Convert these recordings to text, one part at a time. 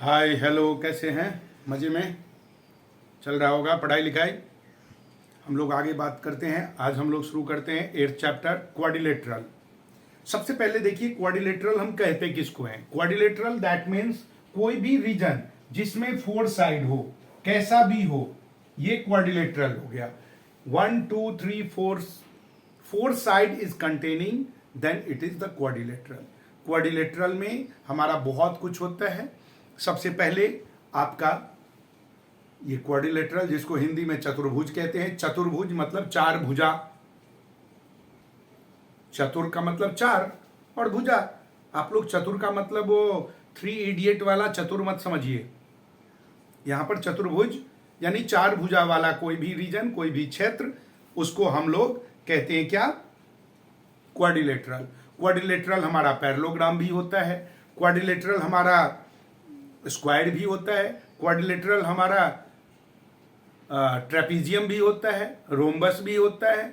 Hi hello, कैसे हैं? मज़े में चल रहा होगा पढ़ाई लिखाई। हम लोग आगे बात करते हैं। आज हम लोग शुरू करते हैं 8th चैप्टर क्वाड्रिलेटरल। सबसे पहले देखिए, क्वाड्रिलेटरल हम कहते किसको हैं? क्वाड्रिलेटरल दैट मीन्स कोई भी रीजन जिसमें 4 साइड हो, कैसा भी हो, ये क्वाड्रिलेटरल हो गया। 1 2 3 4 side is containing, then it is the quadrilateral. Quadrilateral में हमारा बहुत कुछ होता है। सबसे पहले आपका ये क्वाड्रिलेटरल, जिसको हिंदी में चतुर्भुज कहते हैं। चतुर्भुज मतलब चार भुजा। चतुर का मतलब चार और भुजा। आप लोग चतुर का मतलब वो 3 इडियट वाला चतुर मत समझिए। यहां पर चतुर्भुज यानी चार भुजा वाला कोई भी रीजन, कोई भी क्षेत्र, उसको हम लोग कहते हैं क्या? क्वाड्रिलेटरल। क्वाड्रिलेटरल हमारा पैरेललोग्राम भी होता है। क्वाड्रिलेटरल हमारा स्क्वायर भी होता है। क्वाड्रिलेटरल हमारा ट्रेपीजियम भी होता है, रोम्बस भी होता है,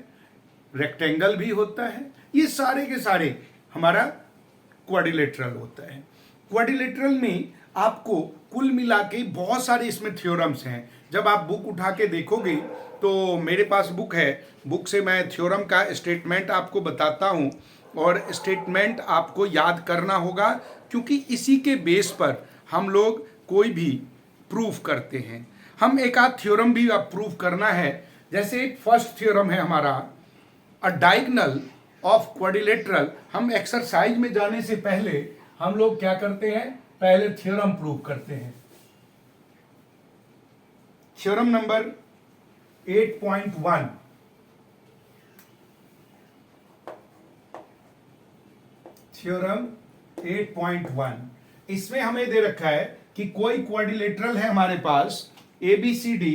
रेक्टेंगल भी होता है। ये सारे के सारे हमारा क्वाड्रिलेटरल होता है। क्वाड्रिलेटरल में आपको कुल मिला के बहुत सारे इसमें थ्योरम्स हैं। जब आप बुक उठा के देखोगे तो मेरे पास बुक है, बुक से मैं थ्योरम का स्टेटमेंट आपको बताता हूँ और स्टेटमेंट आपको याद करना होगा, क्योंकि इसी के बेस पर हम लोग कोई भी प्रूफ करते हैं। हम एक आध थ्योरम भी अब प्रूफ करना है। जैसे एक फर्स्ट थ्योरम है हमारा, अ डायगोनल ऑफ क्वाड्रिलेटरल। हम एक्सरसाइज में जाने से पहले हम लोग क्या करते हैं? पहले थ्योरम प्रूफ करते हैं। Theorem number 8.1। थ्योरम 8.1 इसमें हमें दे रखा है कि कोई क्वाड्रिलेटरल है हमारे पास ABCD।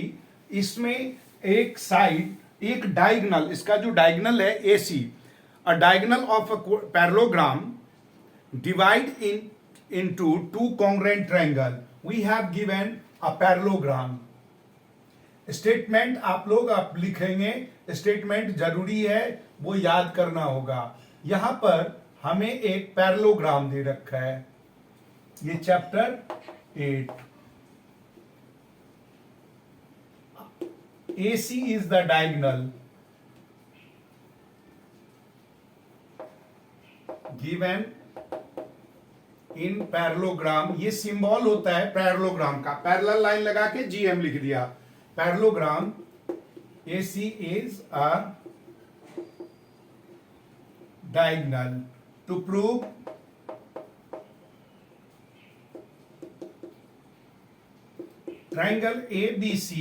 इसमें एक साइड, एक डायगोनल, इसका जो डायगोनल है AC, a diagonal of a parallelogram divide into two congruent triangle. We have given a parallelogram. Statement आप लोग लिखेंगे। स्टेटमेंट जरूरी है, वो याद करना होगा। यहां पर हमें एक पैरेललोग्राम दे रखा है। ये chapter 8। AC is the diagonal given in parallelogram. ये सिंबल होता है पैरेललोग्राम का। पैरेलल लाइन लगा के GM लिख दिया। Parallelogram AC is a diagonal to prove triangle ABC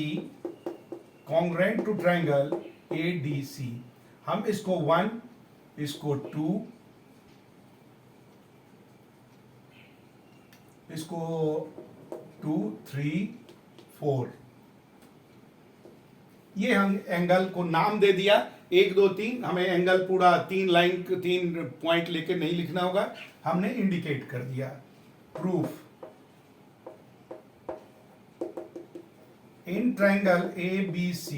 congruent to triangle ADC। हम इसको 1, इसको 2, इसको 2 3 4, ये हम एंगल को नाम दे दिया 1 2 3। हमें एंगल पूरा 3 लाइन 3 पॉइंट लेके नहीं लिखना होगा, हमने इंडिकेट कर दिया। Proof in triangle ABC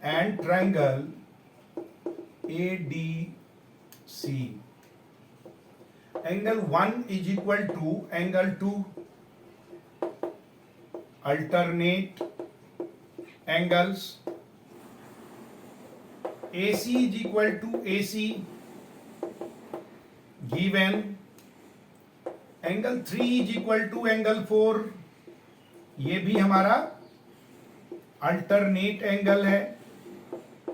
and triangle ADC, angle 1 is equal to angle 2, alternate angles। AC is equal to AC given angle 3 is equal to angle 4। ये भी हमारा अल्टरनेट एंगल है,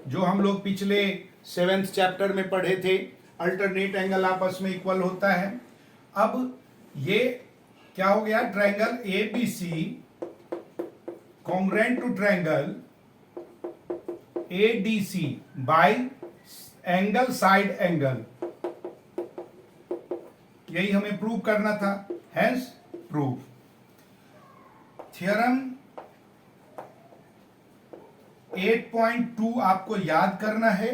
जो हम लोग पिछले 7th चैप्टर में पढ़े थे। अल्टरनेट एंगल आपस में इक्वल होता है। अब ये क्या हो गया? Triangle ABC congruent to triangle ADC by angle side angle. यही हमें प्रूव करना था, हेंस प्रूफ। थ्योरम 8.2 आपको याद करना है।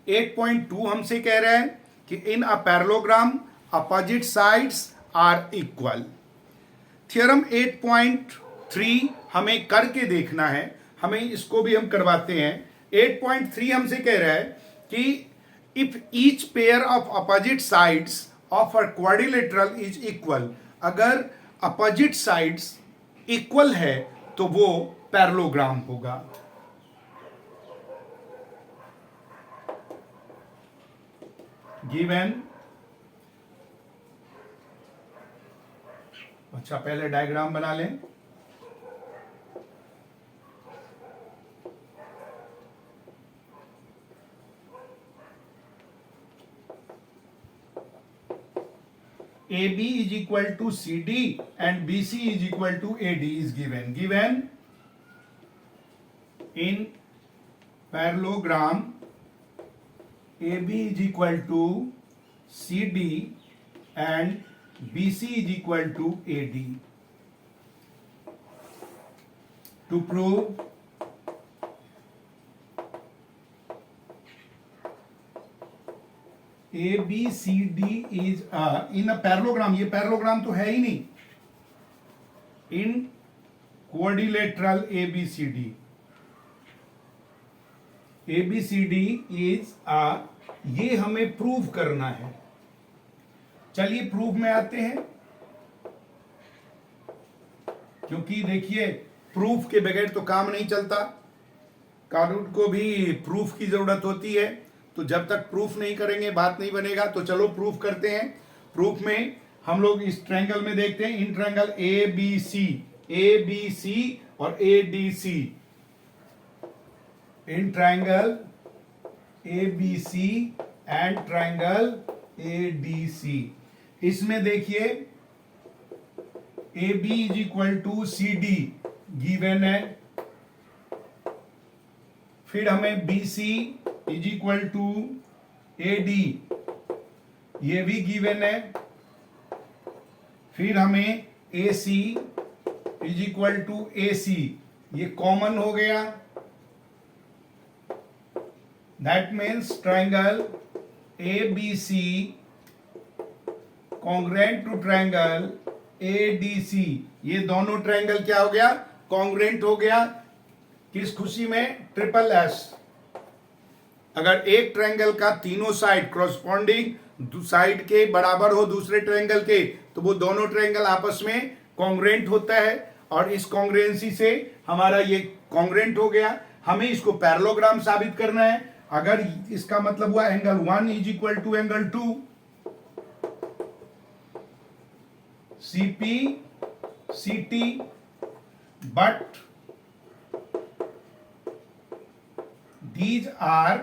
8.2 हमसे कह रहा है कि in a parallelogram opposite sides are equal. Theorem 8.3 हमें करके देखना है, हमें इसको भी हम करवाते हैं। 8.3 हमसे कह रहा है कि if each pair of opposite sides of a quadrilateral is equal, अगर अपोजिट साइड्स इक्वल है तो वो पैरेललोग्राम होगा। गिवन, अच्छा पहले डायग्राम बना लें। AB is equal to CD and BC is equal to AD is given. Given in parallelogram, AB is equal to CD and BC is equal to AD. To prove ABCD is in a parallelogram, ये parallelogram तो है ही नहीं, इन quadrilateral ABCD, ABCD is ये हमें prove करना है। चलिए proof में आते हैं, क्योंकि देखिए प्रूफ के बगैर तो काम नहीं चलता, कानून को भी प्रूफ की जरूरत होती है, तो जब तक प्रूफ नहीं करेंगे बात नहीं बनेगा। तो चलो प्रूफ करते हैं। प्रूफ में हम लोग इस ट्रायंगल में देखते हैं, इन ट्रायंगल ABC और ADC, in triangle ABC and triangle ADC, इसमें देखिए AB is equal to CD given है, फिर हमें BC is equal to AD ये भी गिवन है, फिर हमें AC is equal to AC ये कॉमन हो गया। That means triangle ABC congruent to triangle ADC, ये दोनों ट्रायंगल क्या हो गया, कॉन्ग्रुएंट हो गया। किस खुशी में, ट्रिपल S। अगर एक ट्रायंगल का तीनों साइड क्रॉसपोंडिंग साइड के बराबर हो दूसरे ट्रायंगल के, तो वो दोनों ट्रायंगल आपस में कॉन्ग्रुएंट होता है, और इस कॉन्ग्रुएंसी से हमारा ये कॉन्ग्रुएंट हो गया। हमें इसको पैरेललोग्राम साबित करना है। अगर इसका मतलब हुआ angle 1 is equal to angle 2, CP CT, but these are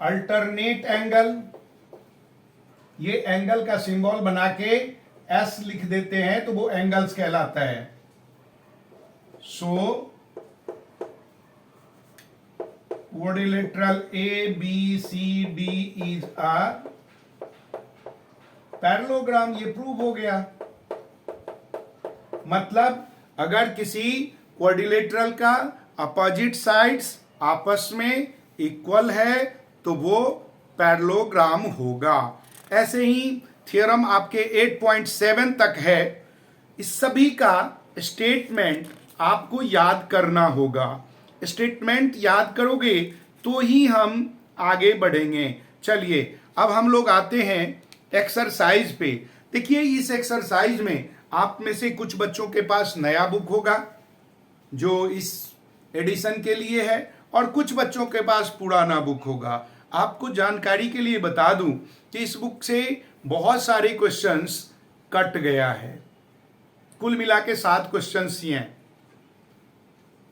alternate angle, ये एंगल का सिंबल बना के S लिख देते हैं तो वो एंगल्स कहलाता है। So quadrilateral ABCD is a parallelogram, ये प्रूव हो गया। मतलब अगर किसी क्वाड्रिलेटरल का अपोजिट साइड्स आपस में इक्वल है तो वो पैरेललोग्राम होगा। ऐसे ही थ्योरम आपके 8.7 तक है। इस सभी का स्टेटमेंट आपको याद करना होगा। स्टेटमेंट याद करोगे तो ही हम आगे बढ़ेंगे। चलिए अब हम लोग आते हैं एक्सरसाइज पे। देखिए इस एक्सरसाइज में आप में से कुछ बच्चों के पास नया बुक होगा जो इस एडिशन के लिए है, और कुछ बच्चों के पास पुराना बुक होगा। आपको जानकारी के लिए बता दूं कि इस बुक से बहुत सारे क्वेश्चंस कट गया है। कुल मिला के 7 क्वेश्चंस ही हैं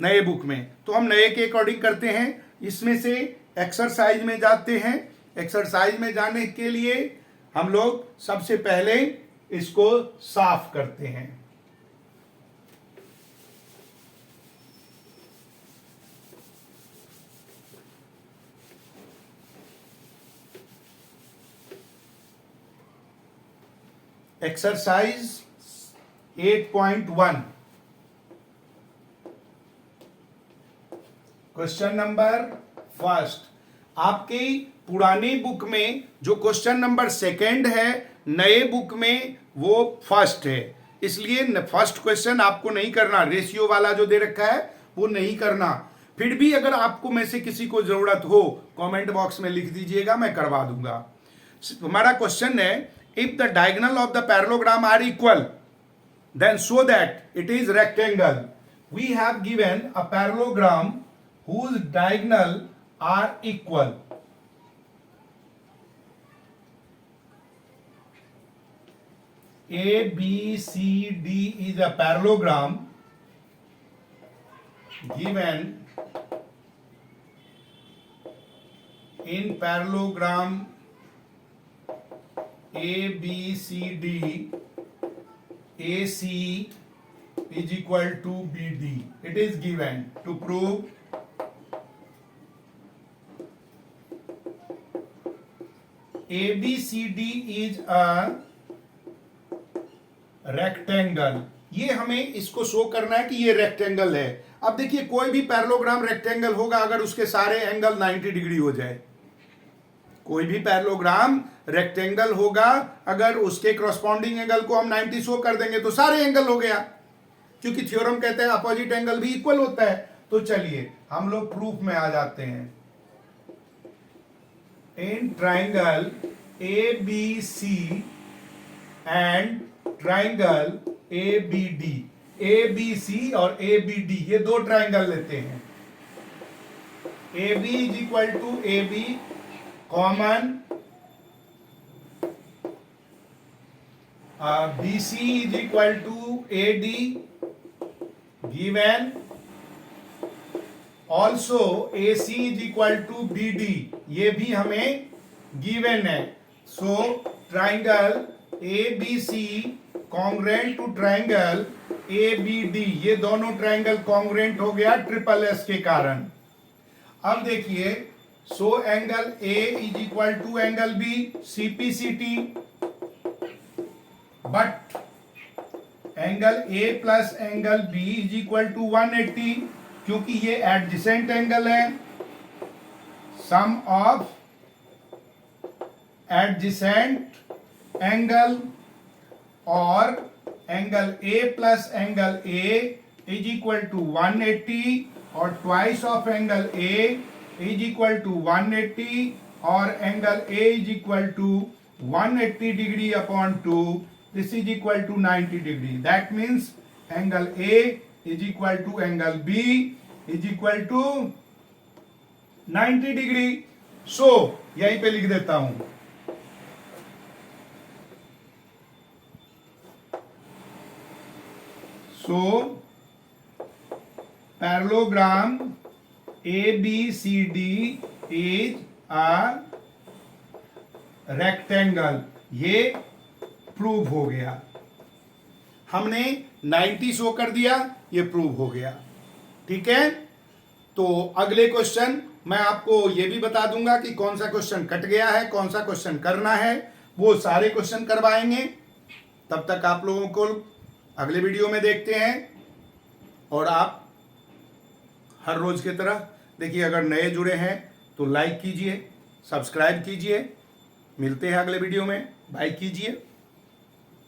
नए बुक में, तो हम नए के अकॉर्डिंग करते हैं। इसमें से एक्सरसाइज में जाते हैं। एक्सरसाइज में जाने के लिए हम लोग सबसे पहले इसको साफ करते हैं। Exercise 8.1 question number first. आपके पुरानी बुक में जो क्वेश्चन नंबर सेकंड है, नए बुक में वो फर्स्ट है, इसलिए फर्स्ट क्वेश्चन आपको नहीं करना। रेशियो वाला जो दे रखा है वो नहीं करना। फिर भी अगर आपको में से किसी को जरूरत हो कमेंट बॉक्स में लिख दीजिएगा, मैं करवा दूंगा। हमारा क्वेश्चन है if the diagonal of the parallelogram are equal, then show that it is rectangle. We have given a parallelogram whose diagonal are equal. A, B, C, D is a parallelogram given in parallelogram A, B, C, D, AC is equal to BD. It is given. To prove ABCD is a rectangle, ये हमें इसको show करना है कि ये rectangle है। अब देखिए कोई भी पैरेललोग्राम रेक्टेंगल होगा अगर उसके सारे एंगल 90 डिग्री हो जाए। कोई भी पैरेललोग्राम रेक्टेंगल होगा अगर उसके करस्पॉन्डिंग एंगल को हम 90 शो कर देंगे तो सारे एंगल हो गया, क्योंकि थ्योरम कहते हैं अपोजिट एंगल भी इक्वल होता है। तो चलिए हम लोग प्रूफ में आ जाते हैं। In triangle ABC and triangle ABD, ABC और ABD ये दो ट्राइंगल लेते हैं। AB is equal to AB common, BC is equal to AD given, also AC is equal to BD ये भी हमें गिवन है। So triangle ABC congruent to triangle ABD, ये दोनों ट्राइंगल कॉन्ग्रेंट हो गया ट्रिपल S के कारण। अब देखिए so angle A is equal to angle B CPCT, but angle A plus angle B is equal to 180 क्योंकि ये एडजेसेंट एंगल है। सम ऑफ एडजेसेंट एंगल और angle A plus angle A is equal to 180 और twice of angle A is equal to 180 और angle A is equal to 180 degree upon 2, this is equal to 90 degree. That means angle A is equal to angle B is equal to 90 degree. So यहीं पे लिख देता हूं, so parallelogram ABCD is a rectangle, ये prove हो गया। हमने 90 show कर दिया, ये प्रूव हो गया। ठीक है, तो अगले क्वेश्चन मैं आपको ये भी बता दूंगा कि कौन सा क्वेश्चन कट गया है, कौन सा क्वेश्चन करना है, वो सारे क्वेश्चन करवाएंगे। तब तक आप लोगों को अगले वीडियो में देखते हैं। और आप हर रोज की तरह देखिए, अगर नए जुड़े हैं तो लाइक कीजिए, सब्सक्राइब कीजिए। मिलते हैं अगले वीडियो में, बाय कीजिए।